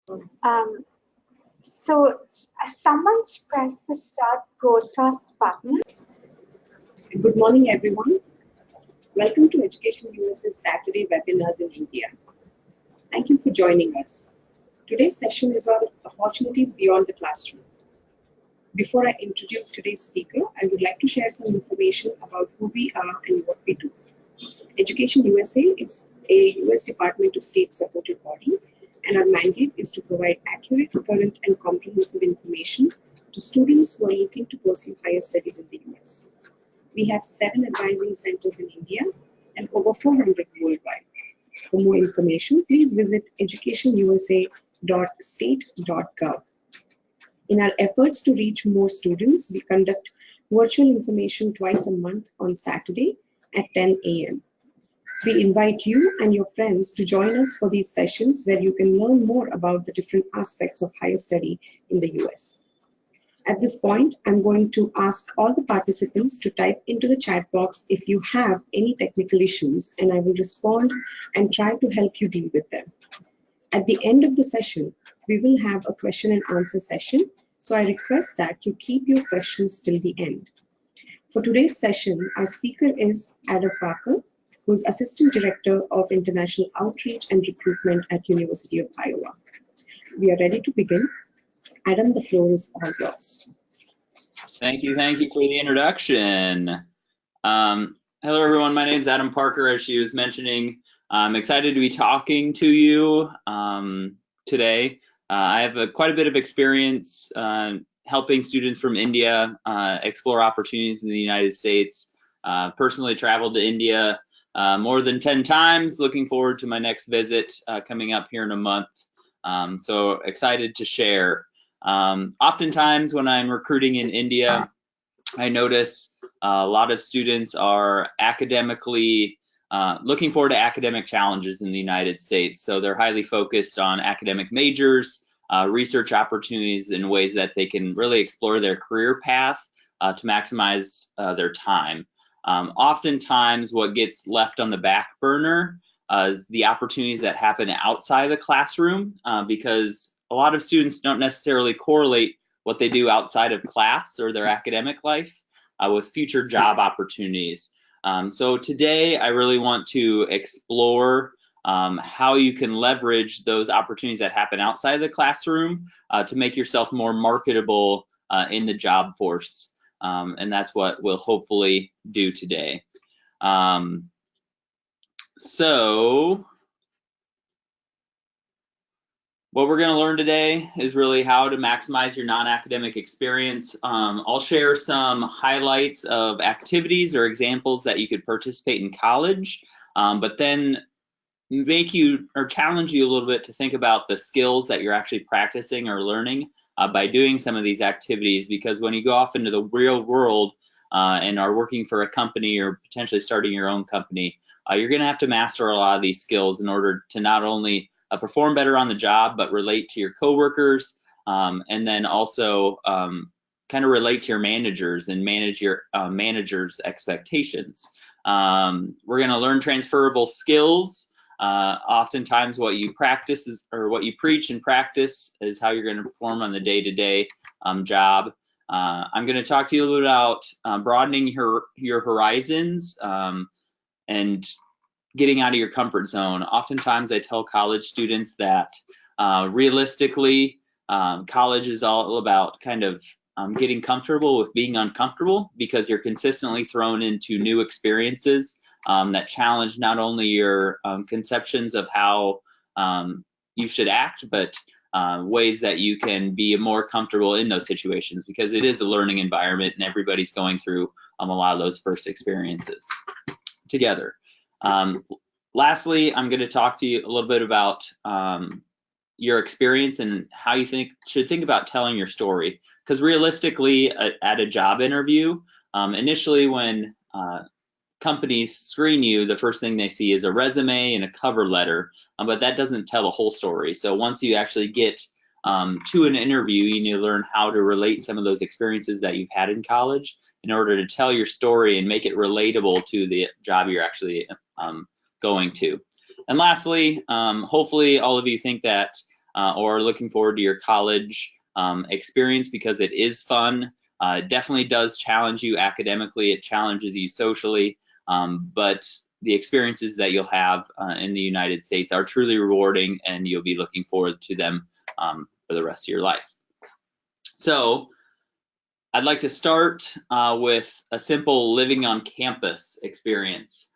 Um, Someone's pressed the start broadcast button. Good morning, everyone. Welcome to EducationUSA's Saturday webinars in India. Thank you for joining us. Today's session is on opportunities beyond the classroom. Before I introduce today's speaker, I would like to share some information about who we are and what we do. EducationUSA is a US Department of State supported body, and our mandate is to provide accurate, current, and comprehensive information to students who are looking to pursue higher studies in the US. We have 7 advising centers in India and over 400 worldwide. For more information, please visit educationusa.state.gov. In our efforts to reach more students, we conduct virtual information twice a month on Saturday at 10 a.m. We invite you and your friends to join us for these sessions where you can learn more about the different aspects of higher study in the US. At this point, I'm going to ask all the participants to type into the chat box if you have any technical issues, and I will respond and try to help you deal with them. At the end of the session, we will have a question and answer session, so I request that you keep your questions till the end. For today's session, our speaker is Adam Parker, who is Assistant Director of International Outreach and Recruitment at University of Iowa. We are ready to begin. Adam, the floor is all yours. Thank you for the introduction. Hello everyone, my name is Adam Parker. As she was mentioning, I'm excited to be talking to you today. I have quite a bit of experience helping students from India explore opportunities in the United States. Personally traveled to India more than 10 times, looking forward to my next visit coming up here in a month. So excited to share. Oftentimes when I'm recruiting in India, I notice a lot of students are academically looking forward to academic challenges in the United States. So they're highly focused on academic majors, research opportunities in ways that they can really explore their career path to maximize their time. Oftentimes what gets left on the back burner is the opportunities that happen outside the classroom because a lot of students don't necessarily correlate what they do outside of class or their academic life with future job opportunities. So today I really want to explore how you can leverage those opportunities that happen outside the classroom to make yourself more marketable in the job force. And that's what we'll hopefully do today. So what we're going to learn today is really how to maximize your non-academic experience. I'll share some highlights of activities or examples that you could participate in college, but then make you or challenge you a little bit to think about the skills that you're actually practicing or learning by doing some of these activities, because when you go off into the real world and are working for a company or potentially starting your own company, you're going to have to master a lot of these skills in order to not only perform better on the job, but relate to your coworkers, and then also kind of relate to your managers and manage your managers' expectations. We're going to learn transferable skills. Oftentimes what you practice is, or what you preach and practice is how you're going to perform on the day-to-day job. I'm going to talk to you a little about broadening your horizons and getting out of your comfort zone. Oftentimes I tell college students that realistically, college is all about kind of getting comfortable with being uncomfortable, because you're consistently thrown into new experiences that challenge not only your conceptions of how you should act, but ways that you can be more comfortable in those situations, because it is a learning environment and everybody's going through a lot of those first experiences together. Lastly, I'm going to talk to you a little bit about your experience and how you should think about telling your story. Because realistically, at a job interview, initially when companies screen you, the first thing they see is a resume and a cover letter, but that doesn't tell the whole story. So once you actually get to an interview, you need to learn how to relate some of those experiences that you've had in college in order to tell your story and make it relatable to the job you're actually going to. And lastly, hopefully all of you think that or looking forward to your college experience because it is fun. It definitely does challenge you academically, it challenges you socially, but the experiences that you'll have in the United States are truly rewarding, and you'll be looking forward to them for the rest of your life. So I'd like to start with a simple living on campus experience.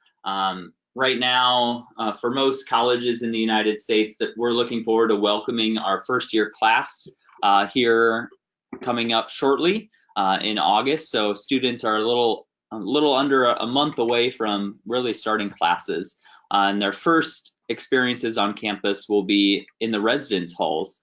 Right now, for most colleges in the United States, that we're looking forward to welcoming our first year class here coming up shortly in August. So students are a little under a month away from really starting classes. And their first experiences on campus will be in the residence halls.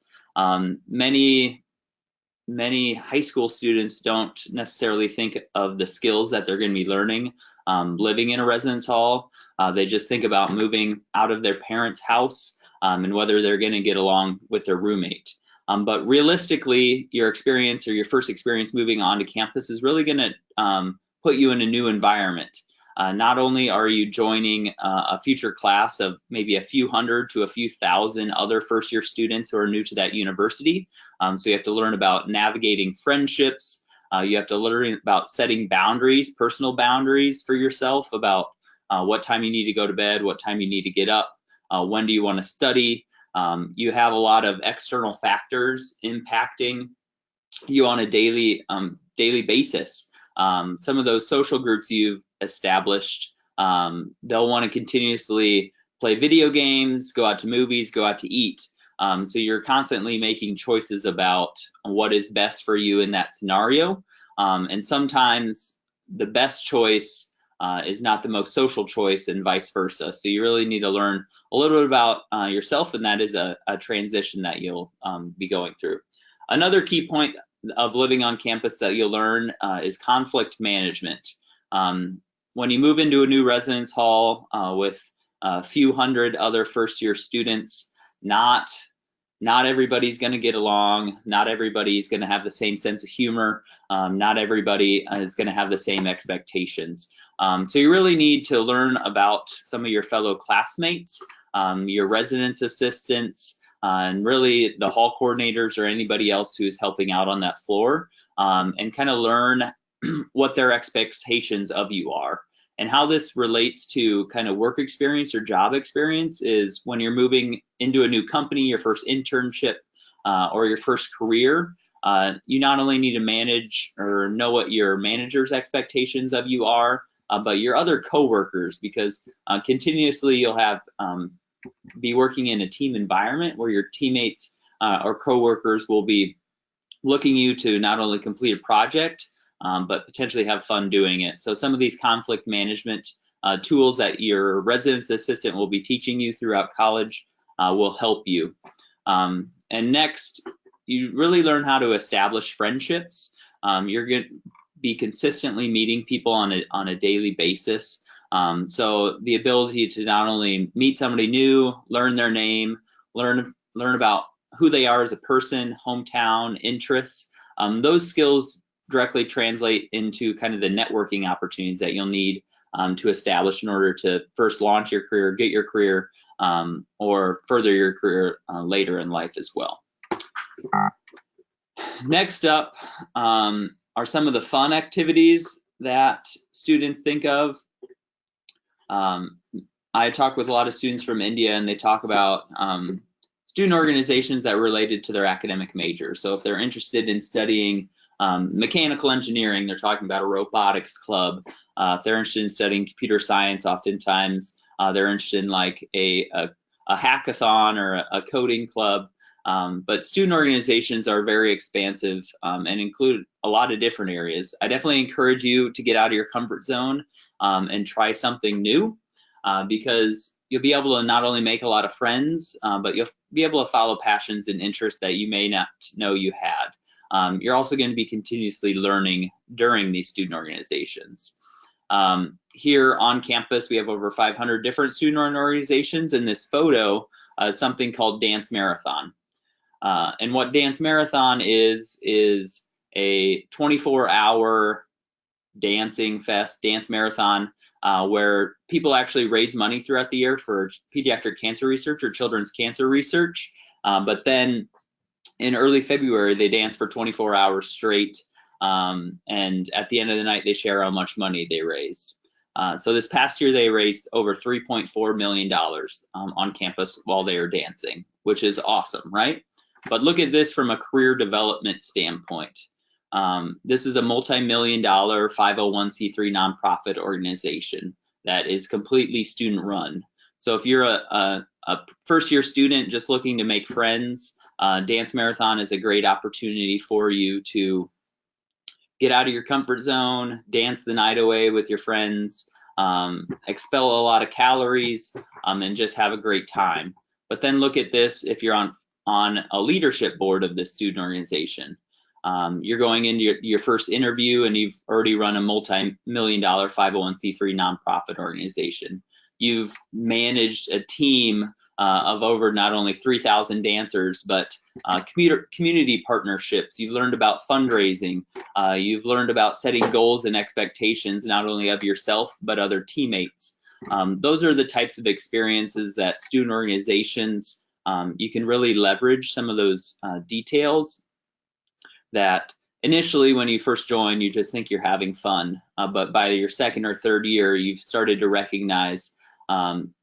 Many high school students don't necessarily think of the skills that they're going to be learning living in a residence hall. They just think about moving out of their parents' house and whether they're going to get along with their roommate. But realistically, your experience or your first experience moving onto campus is really going to put you in a new environment. Not only are you joining a future class of maybe a few hundred to a few thousand other first year students who are new to that university, so you have to learn about navigating friendships, you have to learn about setting boundaries, personal boundaries for yourself about what time you need to go to bed, what time you need to get up, when do you want to study. You have a lot of external factors impacting you on a daily basis. Some of those social groups you've established, they'll want to continuously play video games, go out to movies, go out to eat. So you're constantly making choices about what is best for you in that scenario. And sometimes the best choice is not the most social choice, and vice versa. So you really need to learn a little bit about yourself, and that is a transition that you'll be going through. Another key point of living on campus that you'll learn is conflict management. When you move into a new residence hall with a few hundred other first year students, not everybody's going to get along, not everybody's going to have the same sense of humor, not everybody is going to have the same expectations. So you really need to learn about some of your fellow classmates, your residence assistants, and really the hall coordinators or anybody else who's helping out on that floor, and kind of learn what their expectations of you are. And how this relates to kind of work experience or job experience is when you're moving into a new company, your first internship or your first career, you not only need to manage or know what your manager's expectations of you are, but your other coworkers, because continuously you'll have be working in a team environment where your teammates or coworkers will be looking you to not only complete a project, but potentially have fun doing it. So some of these conflict management tools that your residence assistant will be teaching you throughout college will help you. And next, you really learn how to establish friendships. You're going to be consistently meeting people on a daily basis. So the ability to not only meet somebody new, learn their name, learn about who they are as a person, hometown, interests, those skills directly translate into kind of the networking opportunities that you'll need to establish in order to first launch your career, get your career, or further your career later in life as well. Next up are some of the fun activities that students think of. I talk with a lot of students from India, and they talk about student organizations that are related to their academic major. So if they're interested in studying mechanical engineering, they're talking about a robotics club. If they're interested in studying computer science, oftentimes they're interested in like a hackathon or a coding club. But student organizations are very expansive and include a lot of different areas. I definitely encourage you to get out of your comfort zone and try something new, because you'll be able to not only make a lot of friends, but you'll be able to follow passions and interests that you may not know you had. You're also going to be continuously learning during these student organizations. Here on campus, we have over 500 different student organizations, and this photo is something called Dance Marathon. And what Dance Marathon is a 24-hour dancing fest, dance marathon, where people actually raise money throughout the year for pediatric cancer research or children's cancer research. But then in early February, they dance for 24 hours straight. And at the end of the night, they share how much money they raised. So this past year, they raised over $3.4 million on campus while they were dancing, which is awesome, right? But look at this from a career development standpoint. This is a multi-million-dollar 501c3 nonprofit organization that is completely student-run. So if you're a first-year student just looking to make friends, Dance Marathon is a great opportunity for you to get out of your comfort zone, dance the night away with your friends, expel a lot of calories, and just have a great time. But then look at this if you're on a leadership board of this student organization. You're going into your first interview and you've already run a multi-million-dollar 501c3 nonprofit organization. You've managed a team of over not only 3,000 dancers, but community partnerships. You've learned about fundraising. You've learned about setting goals and expectations, not only of yourself, but other teammates. Those are the types of experiences that student organizations, you can really leverage some of those details that initially when you first join, you just think you're having fun. But by your second or third year, you've started to recognize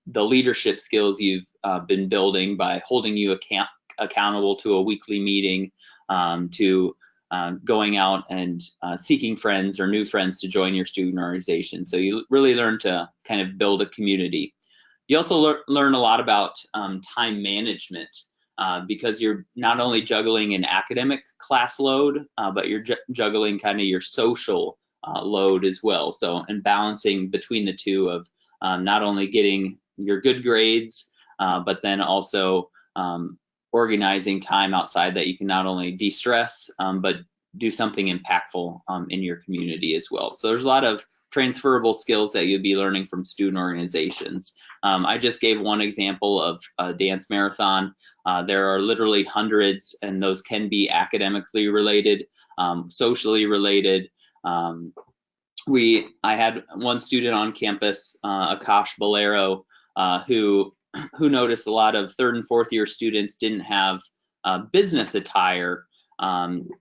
the leadership skills you've been building by holding you accountable to a weekly meeting, to going out and seeking friends or new friends to join your student organization. So you really learn to kind of build a community. You also learn a lot about time management because you're not only juggling an academic class load, but you're juggling kind of your social load as well. So, and balancing between the two of not only getting your good grades, but then also organizing time outside that you can not only de-stress, but do something impactful in your community as well. So there's a lot of transferable skills that you'll be learning from student organizations. I just gave one example of Dance Marathon. There are literally hundreds, and those can be academically related, socially related. I had one student on campus, Akash Bolero, who noticed a lot of third and fourth year students didn't have business attire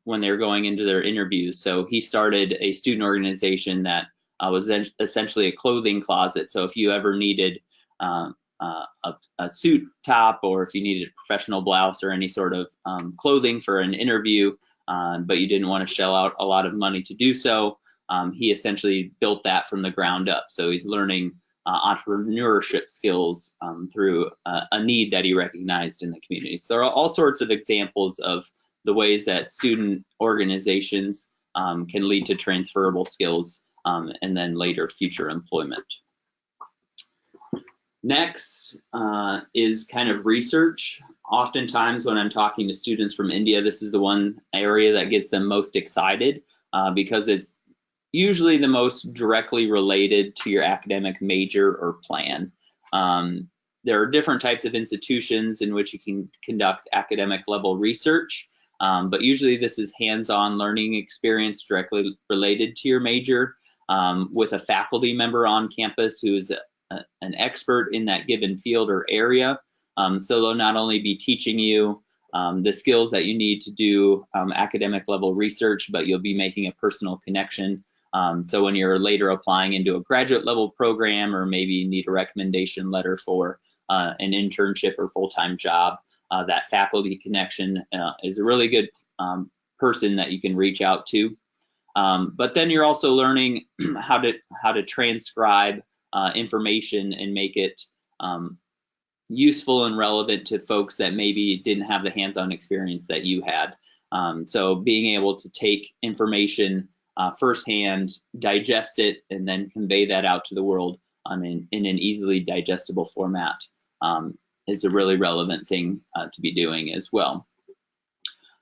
when they were going into their interviews. So he started a student organization that was essentially a clothing closet. So if you ever needed a suit top, or if you needed a professional blouse or any sort of clothing for an interview, but you didn't want to shell out a lot of money to do so, he essentially built that from the ground up. So he's learning entrepreneurship skills through a need that he recognized in the community. So there are all sorts of examples of the ways that student organizations can lead to transferable skills and then later future employment. Next is kind of research. Oftentimes when I'm talking to students from India, this is the one area that gets them most excited because it's usually the most directly related to your academic major or plan. There are different types of institutions in which you can conduct academic level research, but usually this is hands-on learning experience directly related to your major with a faculty member on campus who is an expert in that given field or area. So they'll not only be teaching you the skills that you need to do academic level research, but you'll be making a personal connection. So when you're later applying into a graduate level program, or maybe you need a recommendation letter for an internship or full-time job, that faculty connection is a really good person that you can reach out to. But then you're also learning how to transcribe information and make it useful and relevant to folks that maybe didn't have the hands-on experience that you had. So being able to take information firsthand, digest it, and then convey that out to the world in an easily digestible format is a really relevant thing to be doing as well.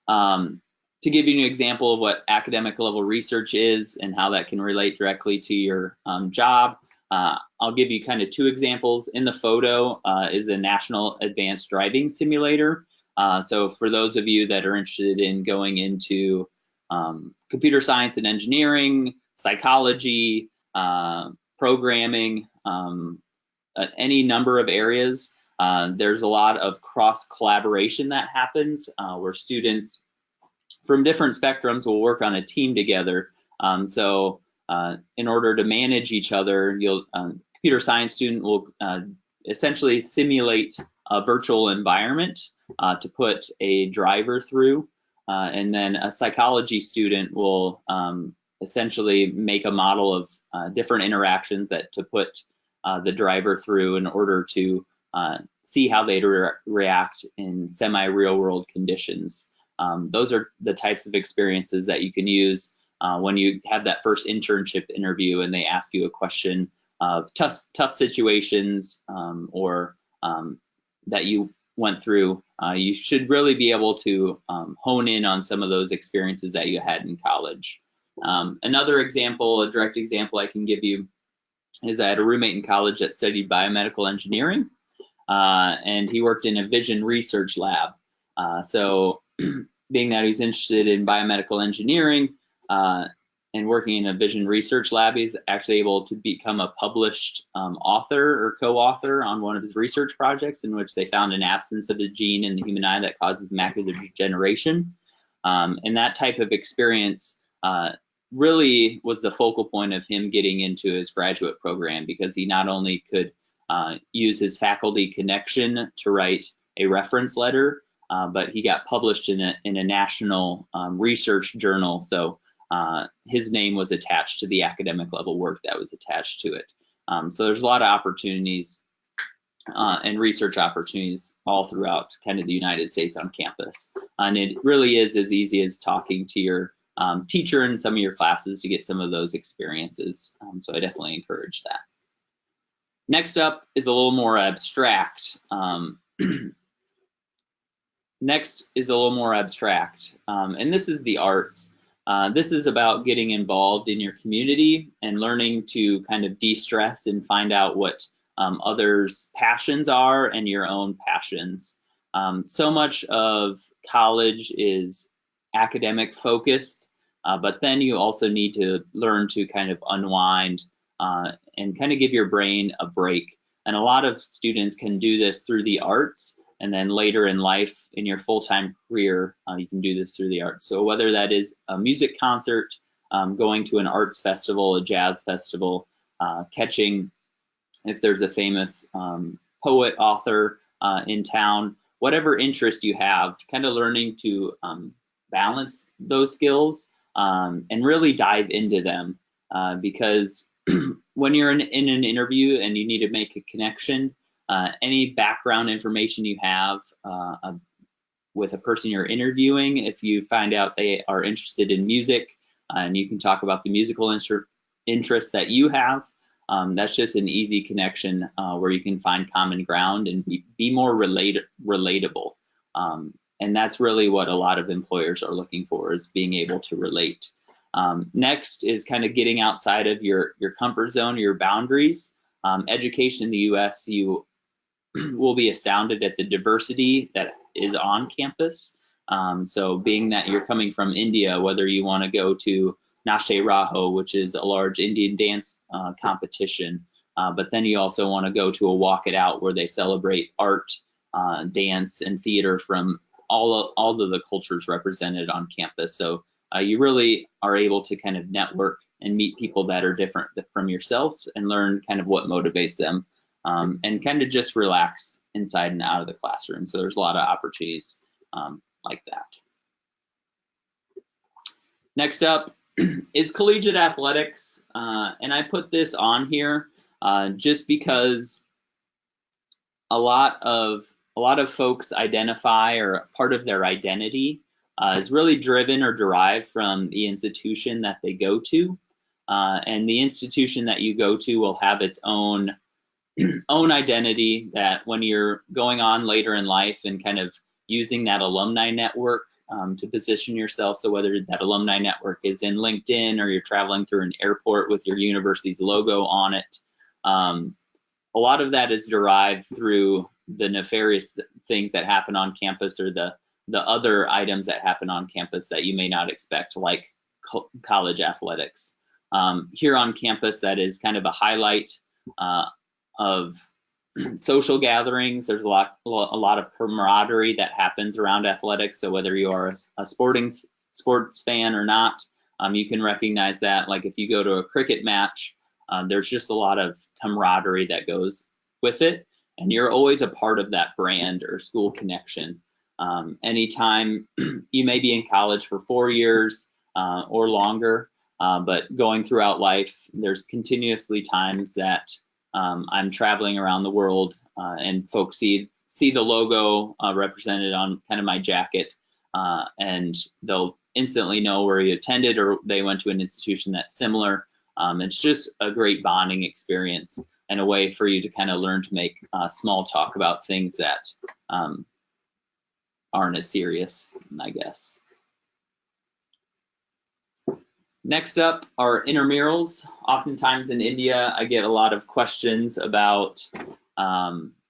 To give you an example of what academic level research is and how that can relate directly to your job, I'll give you kind of two examples. In the photo is a National Advanced Driving Simulator. So for those of you that are interested in going into computer science and engineering, psychology, programming, any number of areas, There's a lot of cross collaboration that happens where students from different spectrums will work on a team together. So in order to manage each other, computer science student will essentially simulate a virtual environment to put a driver through, and then a psychology student will essentially make a model of different interactions to put the driver through in order to see how they'd react in semi-real world conditions. Those are the types of experiences that you can use when you have that first internship interview and they ask you a question of tough situations or that you went through. You should really be able to hone in on some of those experiences that you had in college. Another example, a direct example I can give you, is I had a roommate in college that studied biomedical engineering, and he worked in a vision research lab. So being that he's interested in biomedical engineering and working in a vision research lab, he's actually able to become a published author or co-author on one of his research projects in which they found an absence of a gene in the human eye that causes macular degeneration. And that type of experience really was the focal point of him getting into his graduate program, because he not only could use his faculty connection to write a reference letter, but he got published in a national research journal. So his name was attached to the academic level work that was attached to it. So there's a lot of opportunities and research opportunities all throughout kind of the United States on campus. And it really is as easy as talking to your teacher in some of your classes to get some of those experiences. So I definitely encourage that. Next up is a little more abstract. Next is a little more abstract, and this is the arts. This is about getting involved in your community and learning to kind of de-stress and find out what others' passions are and your own passions. So much of college is academic focused, but then you also need to learn to kind of unwind and kind of give your brain a break. And a lot of students can do this through the arts, and then later in life, in your full-time career, you can do this through the arts. So whether that is a music concert, going to an arts festival, a jazz festival, catching if there's a famous poet, author in town, whatever interest you have, kind of learning to balance those skills and really dive into them, because when you're in an interview and you need to make a connection, any background information you have with a person you're interviewing, if you find out they are interested in music and you can talk about the musical interest that you have, that's just an easy connection where you can find common ground and be more relatable. And that's really what a lot of employers are looking for, is being able to relate. Next is kind of getting outside of your comfort zone, your boundaries. Education in the US, you will be astounded at the diversity that is on campus. So being that you're coming from India, whether you want to go to Nashe Raho, which is a large Indian dance competition, but then you also want to go to a Walk It Out where they celebrate art, dance, and theater from all of the cultures represented on campus. So you really are able to kind of network and meet people that are different from yourselves and learn kind of what motivates them, and kind of just relax inside and out of the classroom. So there's a lot of opportunities like that. Next up is collegiate athletics, and I put this on here just because a lot of folks identify, or part of their identity is really driven or derived from the institution that they go to, and the institution that you go to will have its own identity that when you're going on later in life and kind of using that alumni network to position yourself. So whether that alumni network is in LinkedIn or you're traveling through an airport with your university's logo on it, a lot of that is derived through the nefarious things that happen on campus, or the other items that happen on campus that you may not expect, like college athletics. Here on campus, that is kind of a highlight of social gatherings. There's a lot of camaraderie that happens around athletics. So whether you are a sports fan or not, you can recognize that. Like if you go to a cricket match, there's just a lot of camaraderie that goes with it, and you're always a part of that brand or school connection. Anytime you may be in college for 4 years or longer, but going throughout life, there's continuously times that I'm traveling around the world and folks see the logo represented on kind of my jacket, and they'll instantly know where you attended or they went to an institution that's similar. It's just a great bonding experience and a way for you to kind of learn to make small talk about things that aren't as serious, I guess. Next up are intramurals. Oftentimes in India, I get a lot of questions about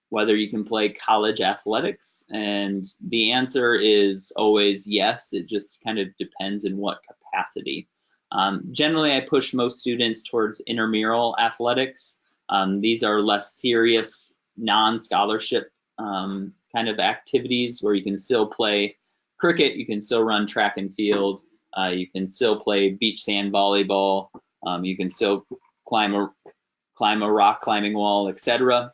whether you can play college athletics, and the answer is always yes. It just kind of depends in what capacity. Generally, I push most students towards intramural athletics. These are less serious, non-scholarship kind of activities where you can still play cricket, you can still run track and field, you can still play beach sand volleyball, you can still climb a rock climbing wall, etc.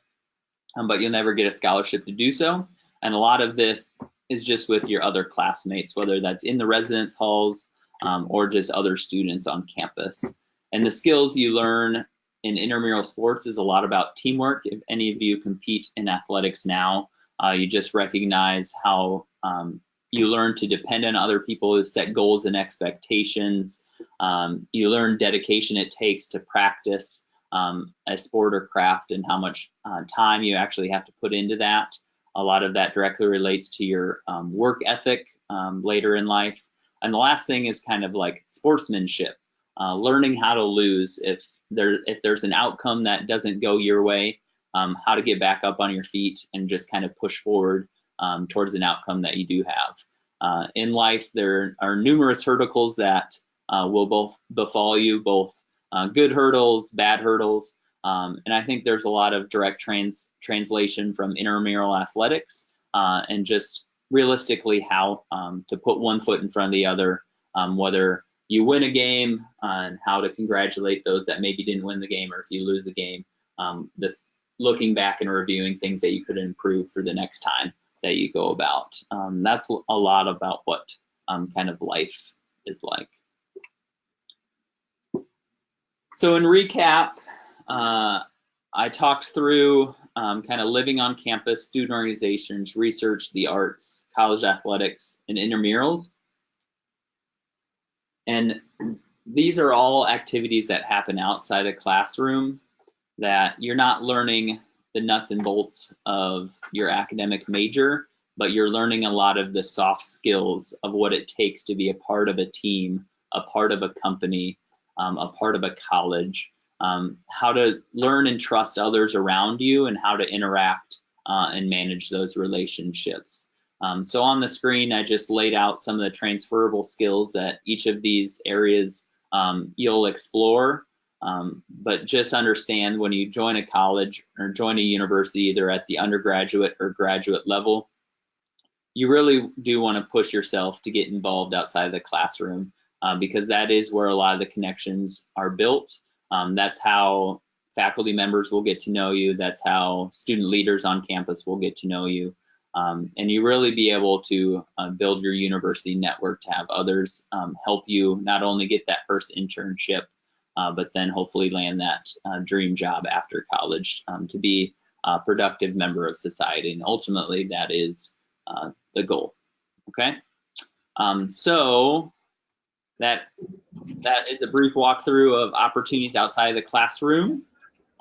But you'll never get a scholarship to do so. And a lot of this is just with your other classmates, whether that's in the residence halls or just other students on campus. And the skills you learn in intramural sports is a lot about teamwork. If any of you compete in athletics now, you just recognize how you learn to depend on other people who set goals and expectations. You learn dedication it takes to practice a sport or craft and how much time you actually have to put into that. A lot of that directly relates to your work ethic later in life. And the last thing is kind of like sportsmanship, learning how to lose if there's an outcome that doesn't go your way, how to get back up on your feet and just kind of push forward towards an outcome that you do have. In life, there are numerous hurdles that will both befall you, both good hurdles, bad hurdles, and I think there's a lot of direct translation from intramural athletics and just realistically how to put one foot in front of the other, whether you win a game and how to congratulate those that maybe didn't win the game, or if you lose a game, looking back and reviewing things that you could improve for the next time that you go about. That's a lot about what kind of life is like. So in recap, I talked through kind of living on campus, student organizations, research, the arts, college athletics, and intramurals. And these are all activities that happen outside a classroom that you're not learning the nuts and bolts of your academic major, but you're learning a lot of the soft skills of what it takes to be a part of a team, a part of a company, a part of a college, how to learn and trust others around you, and how to interact and manage those relationships. So on the screen, I just laid out some of the transferable skills that each of these areas you'll explore. But just understand when you join a college or join a university, either at the undergraduate or graduate level, you really do want to push yourself to get involved outside of the classroom because that is where a lot of the connections are built. That's how faculty members will get to know you. That's how student leaders on campus will get to know you. And you really be able to build your university network to have others help you not only get that first internship, but then hopefully land that dream job after college to be a productive member of society. And ultimately, that is the goal. Okay, so that is a brief walkthrough of opportunities outside of the classroom.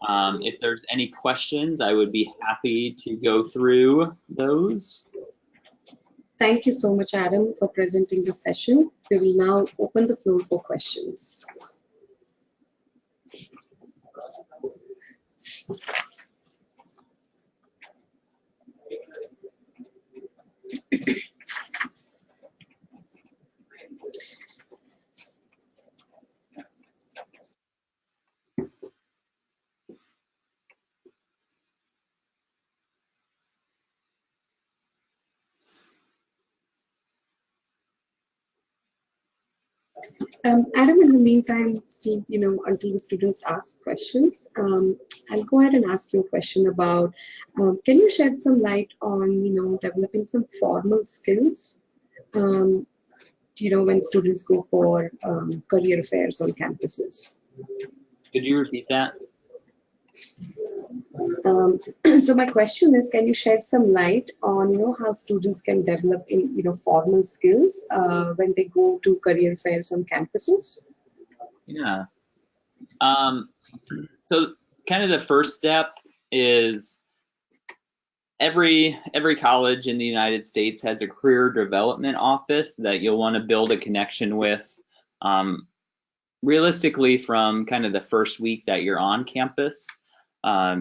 If there's any questions, I would be happy to go through those. Thank you so much, Adam, for presenting the session. We will now open the floor for questions. Adam, in the meantime, Steve, until the students ask questions, I'll go ahead and ask you a question about, can you shed some light on, developing some formal skills, when students go for career fairs on campuses? Could you repeat that? So my question is, can you shed some light on, how students can develop in, formal skills when they go to career fairs on campuses? Yeah. So kind of the first step is every college in the United States has a career development office that you'll want to build a connection with, realistically from kind of the first week that you're on campus,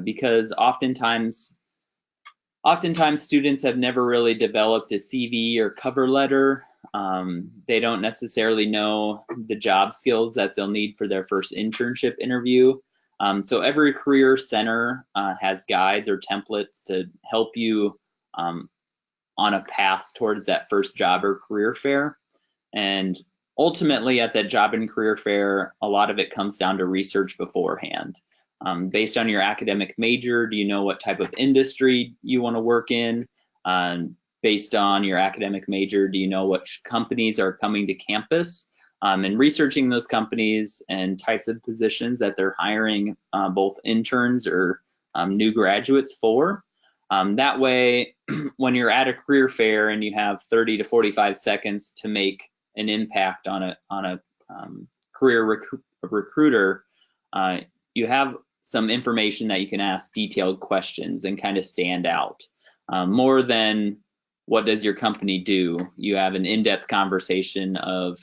because oftentimes students have never really developed a CV or cover letter. They don't necessarily know the job skills that they'll need for their first internship interview. So every career center has guides or templates to help you on a path towards that first job or career fair. And ultimately at that job and career fair, a lot of it comes down to research beforehand. Based on your academic major, do you know what type of industry you want to work in? Based on your academic major, do you know which companies are coming to campus? And researching those companies and types of positions that they're hiring both interns or new graduates for. That way, when you're at a career fair and you have 30 to 45 seconds to make an impact on a career recruiter, you have some information that you can ask detailed questions and kind of stand out. More than what does your company do? You have an in-depth conversation of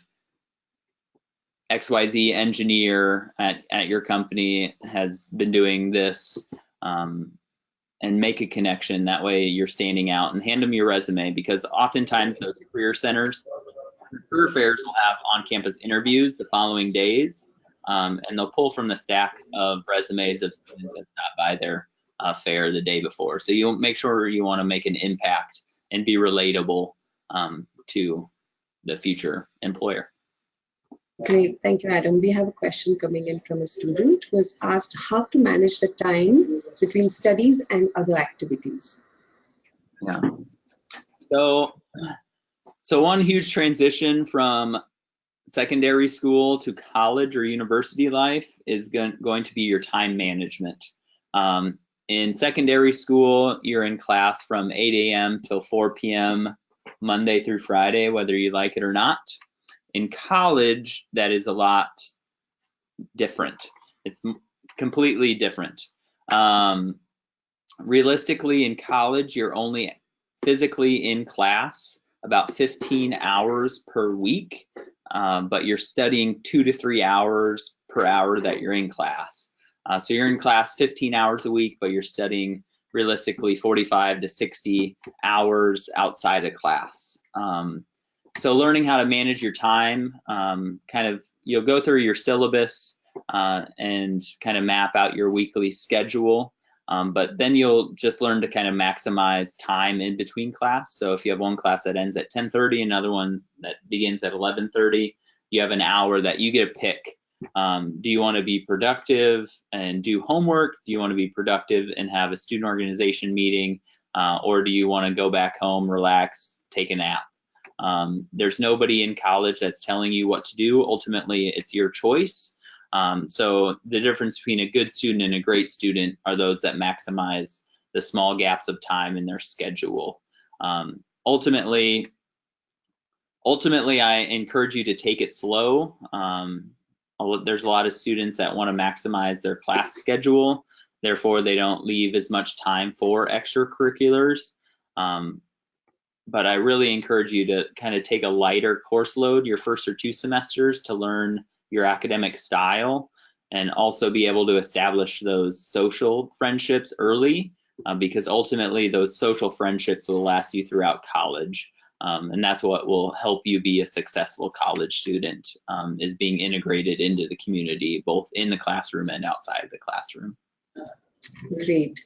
XYZ engineer at your company has been doing this, and make a connection. That way you're standing out, and hand them your resume, because oftentimes those career centers, career fairs will have on-campus interviews the following days, and they'll pull from the stack of resumes of students that stopped by their fair the day before. So you'll make sure you want to make an impact and be relatable to the future employer. Great, thank you, Adam. We have a question coming in from a student who has asked how to manage the time between studies and other activities. Yeah. So one huge transition from secondary school to college or university life is going to be your time management. In secondary school, you're in class from 8 a.m. till 4 p.m. Monday through Friday, whether you like it or not. In college, that is a lot different. It's completely different. Realistically, in college, you're only physically in class about 15 hours per week, but you're studying 2 to 3 hours per hour that you're in class. So you're in class 15 hours a week, but you're studying realistically 45 to 60 hours outside of class. So learning how to manage your time, you'll go through your syllabus and kind of map out your weekly schedule, but then you'll just learn to kind of maximize time in between class. So if you have one class that ends at 10:30, another one that begins at 11:30, you have an hour that you get to pick. Do you want to be productive and do homework? Do you want to be productive and have a student organization meeting? Or do you want to go back home, relax, take a nap? There's nobody in college that's telling you what to do. Ultimately, it's your choice. So the difference between a good student and a great student are those that maximize the small gaps of time in their schedule. Ultimately, I encourage you to take it slow. There's a lot of students that want to maximize their class schedule, therefore they don't leave as much time for extracurriculars. But I really encourage you to kind of take a lighter course load your first or 2 semesters to learn your academic style, and also be able to establish those social friendships early, because ultimately those social friendships will last you throughout college. And that's what will help you be a successful college student, is being integrated into the community, both in the classroom and outside of the classroom. Great.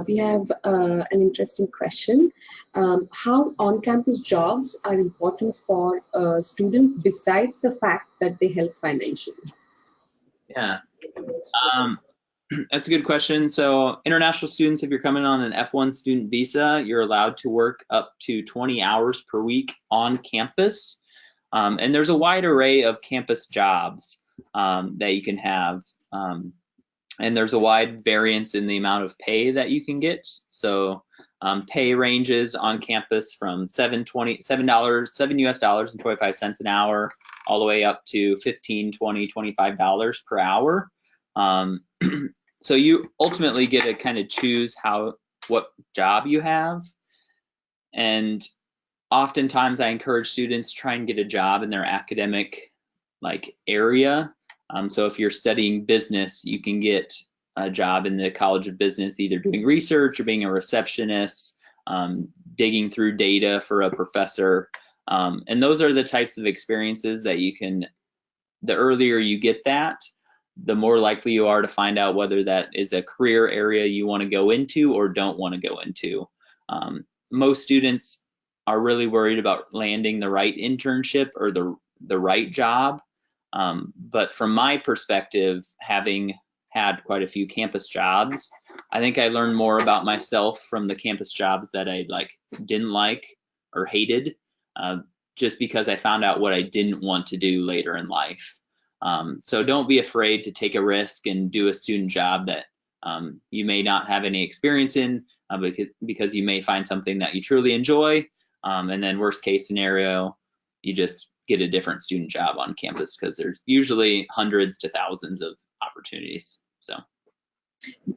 We have an interesting question. How on-campus jobs are important for students besides the fact that they help financially? Yeah. That's a good question. So international students, if you're coming on an F1 student visa, you're allowed to work up to 20 hours per week on campus. And there's a wide array of campus jobs that you can have. And there's a wide variance in the amount of pay that you can get. So pay ranges on campus from $7 US and 25 cents an hour, all the way up to $15, $20, $25 per hour. So you ultimately get to kind of choose what job you have. And oftentimes I encourage students to try and get a job in their academic area. So if you're studying business, you can get a job in the College of Business, either doing research or being a receptionist, digging through data for a professor. And those are the types of experiences that the earlier you get that, the more likely you are to find out whether that is a career area you want to go into or don't want to go into. Most students are really worried about landing the right internship or the right job. But from my perspective, having had quite a few campus jobs, I think I learned more about myself from the campus jobs that I didn't like or hated, just because I found out what I didn't want to do later in life. So don't be afraid to take a risk and do a student job that you may not have any experience in, because you may find something that you truly enjoy. And then worst case scenario, you just get a different student job on campus, because there's usually hundreds to thousands of opportunities. So.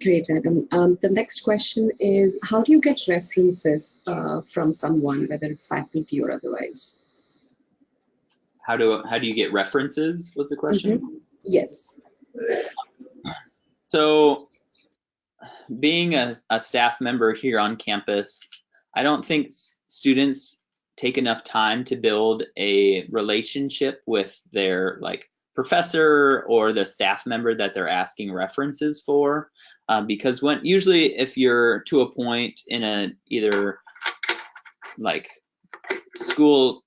Great, Adam. The next question is, how do you get references from someone, whether it's faculty or otherwise? How do you get references, was the question? Mm-hmm. Yes. So being a staff member here on campus, I don't think students take enough time to build a relationship with their professor or the staff member that they're asking references for, because usually if you're to a point in either school,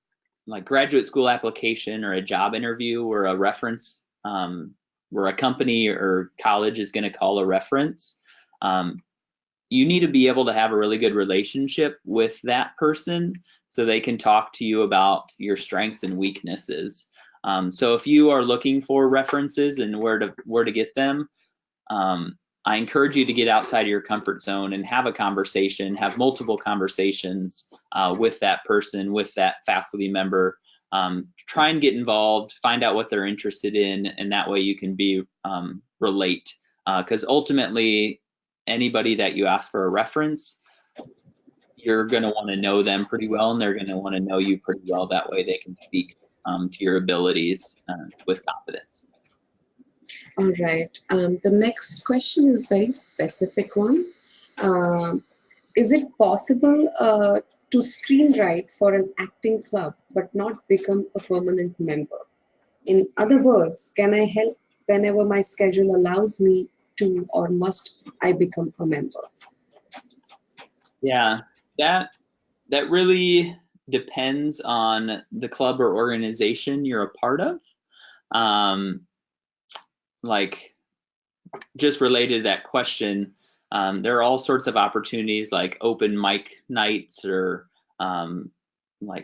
graduate school application or a job interview, where a reference, where a company or college is going to call a reference, you need to be able to have a really good relationship with that person so they can talk to you about your strengths and weaknesses. So if you are looking for references and where to get them, I encourage you to get outside of your comfort zone and have a conversation, have multiple conversations with that person, with that faculty member. Try and get involved, find out what they're interested in, and that way you can relate. Because ultimately, anybody that you ask for a reference, you're going to want to know them pretty well, and they're going to want to know you pretty well. That way they can speak to your abilities with confidence. All right. The next question is a very specific one. Is it possible to screenwrite for an acting club but not become a permanent member? In other words, can I help whenever my schedule allows me to, or must I become a member? Yeah, that really depends on the club or organization you're a part of. Just related to that question, there are all sorts of opportunities like open mic nights or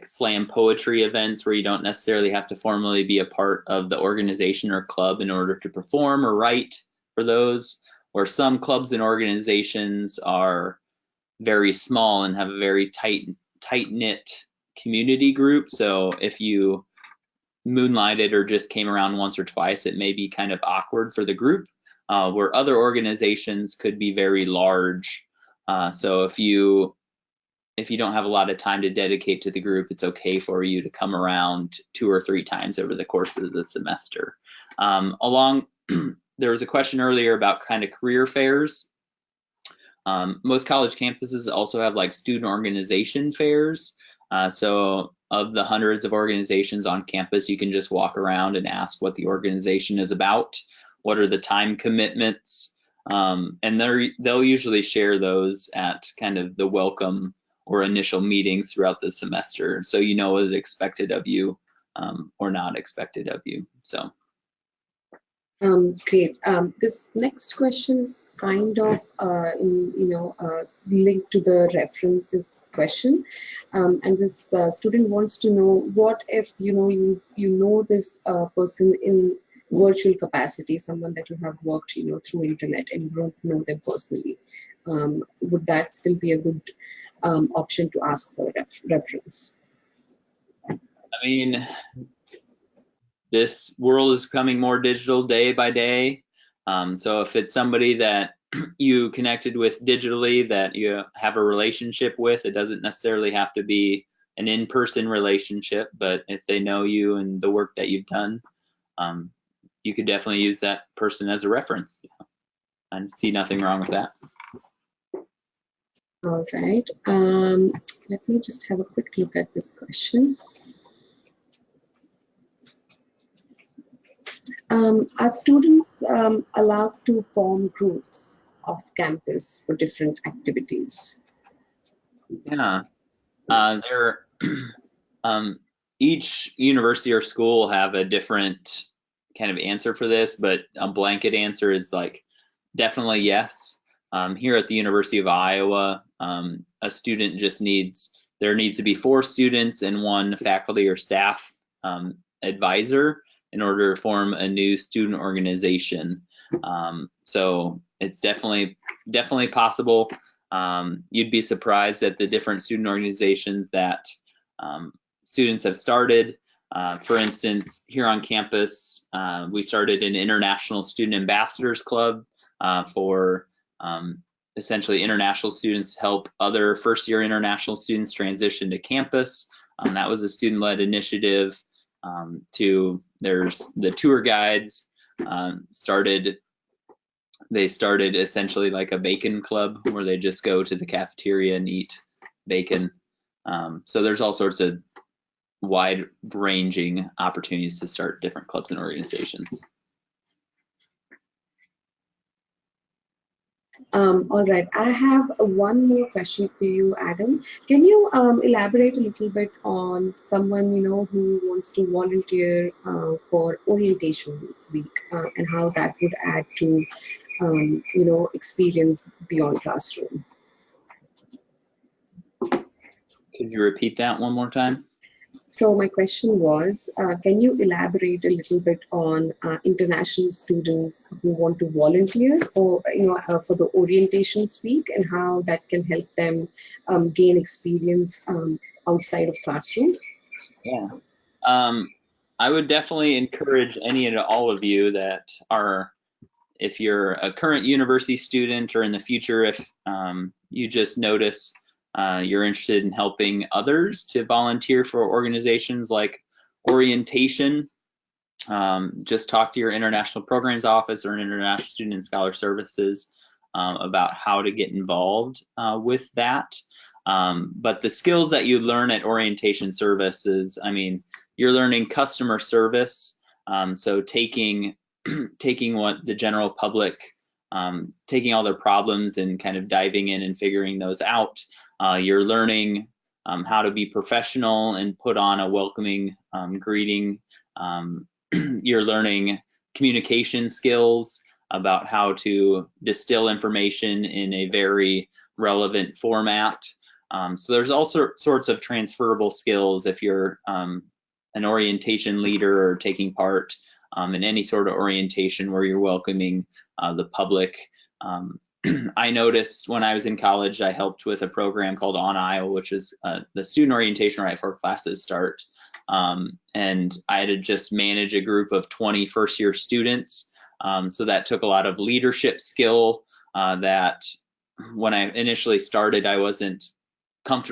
slam poetry events where you don't necessarily have to formally be a part of the organization or club in order to perform or write for those. Or some clubs and organizations are very small and have a very tight-knit community group. So if you moonlighted or just came around once or twice, it may be kind of awkward for the group. Where other organizations could be very large. So if you don't have a lot of time to dedicate to the group, it's okay for you to come around 2 or 3 times over the course of the semester. There was a question earlier about kind of career fairs. Most college campuses also have student organization fairs. So of the hundreds of organizations on campus, you can just walk around and ask what the organization is about. What are the time commitments? And they'll usually share those at kind of the welcome or initial meetings throughout the semester, so you know what is expected of you or not expected of you. So. Great. This next question is kind of, linked to the references question. And this student wants to know, what if, you know this person in virtual capacity, someone that you have worked, through internet, and you don't know them personally. Would that still be a good option to ask for a reference? I mean, this world is becoming more digital day by day. So if it's somebody that you connected with digitally that you have a relationship with, it doesn't necessarily have to be an in-person relationship, but if they know you and the work that you've done, you could definitely use that person as a reference. I see nothing wrong with that. All right. Let me just have a quick look at this question. Are students allowed to form groups off campus for different activities? Yeah, each university or school will have a different kind of answer for this, but a blanket answer is like definitely yes. Here at the University of Iowa, a student there needs to be 4 students and 1 faculty or staff advisor in order to form a new student organization. So it's definitely possible. You'd be surprised at the different student organizations that students have started. For instance, here on campus, we started an International Student Ambassadors Club for essentially international students to help other first-year international students transition to campus. That was a student-led initiative. There's the tour guides they started essentially like a bacon club where they just go to the cafeteria and eat bacon. So there's all sorts of wide-ranging opportunities to start different clubs and organizations. All right, I have one more question for you, Adam. Can you elaborate a little bit on someone who wants to volunteer for orientation this week, and how that would add to experience beyond classroom? Could you repeat that one more time? So my question was, can you elaborate a little bit on international students who want to volunteer for the orientations week, and how that can help them gain experience outside of classroom? Yeah, I would definitely encourage any and all of you that are, if you're a current university student or in the future, if you just notice you're interested in helping others, to volunteer for organizations like orientation. Just talk to your international programs office or international student and scholar services about how to get involved with that. But the skills that you learn at orientation services, I mean, you're learning customer service. So taking what the general public, taking all their problems and kind of diving in and figuring those out. You're learning how to be professional and put on a welcoming greeting. You're learning communication skills about how to distill information in a very relevant format. So there's all sorts of transferable skills if you're an orientation leader or taking part in any sort of orientation where you're welcoming the public. I noticed when I was in college, I helped with a program called On Aisle, which is the student orientation right before classes start. And I had to just manage a group of 20 first-year students. So that took a lot of leadership skill that when I initially started, I wasn't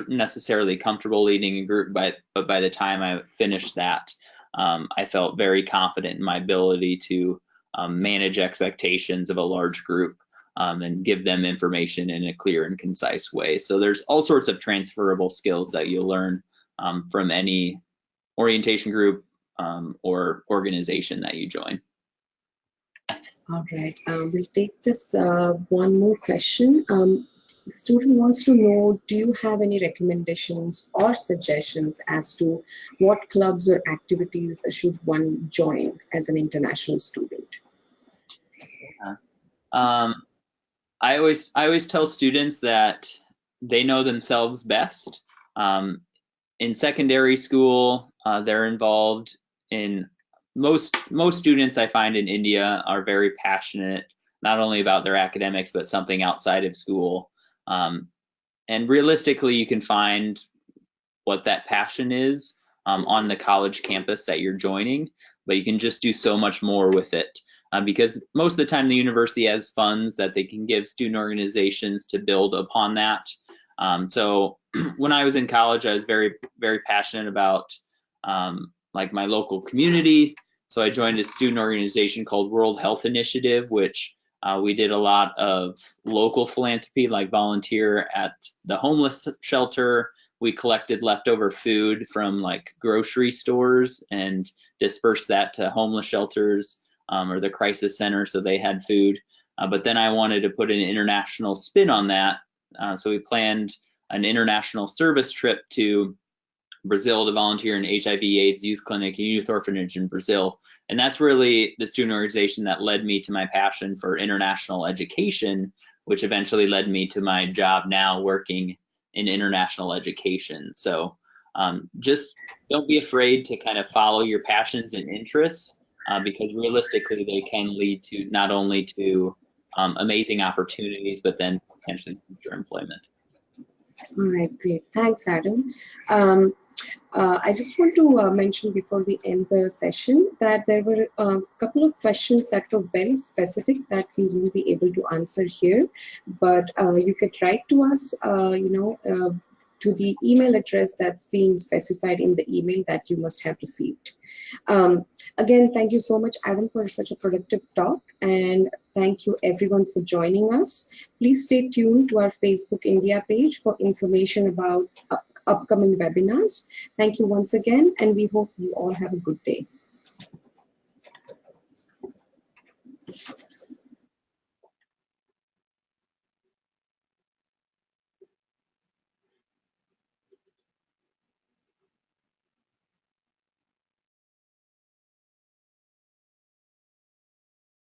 necessarily comfortable leading a group, but by the time I finished that, I felt very confident in my ability to manage expectations of a large group and give them information in a clear and concise way. So there's all sorts of transferable skills that you'll learn from any orientation group or organization that you join. All right, we'll take this one more question. The student wants to know, do you have any recommendations or suggestions as to what clubs or activities should one join as an international student? I always tell students that they know themselves best. In secondary school, they're involved in most students I find in India are very passionate, not only about their academics, but something outside of school. And realistically, you can find what that passion is on the college campus that you're joining, but you can just do so much more with it. Because most of the time the university has funds that they can give student organizations to build upon that. So when I was in college, I was very, very passionate about like my local community. So I joined a student organization called World Health Initiative, which we did a lot of local philanthropy, like volunteer at the homeless shelter. We collected leftover food from like grocery stores and dispersed that to homeless shelters or the crisis center, so they had food. But then I wanted to put an international spin on that. So we planned an international service trip to Brazil to volunteer in HIV/AIDS youth clinic and youth orphanage in Brazil. And that's really the student organization that led me to my passion for international education, which eventually led me to my job now working in international education. So just don't be afraid to kind of follow your passions and interests because realistically they can lead to not only to amazing opportunities, but then potentially future employment. All right, great. Thanks, Adam. I just want to mention before we end the session that there were a couple of questions that were very specific that we won't be able to answer here, but you could write to us, to the email address that's been specified in the email that you must have received. Again, thank you so much, Adam, for such a productive talk, and thank you everyone for joining us. Please stay tuned to our Facebook India page for information about upcoming webinars. Thank you once again, and we hope you all have a good day.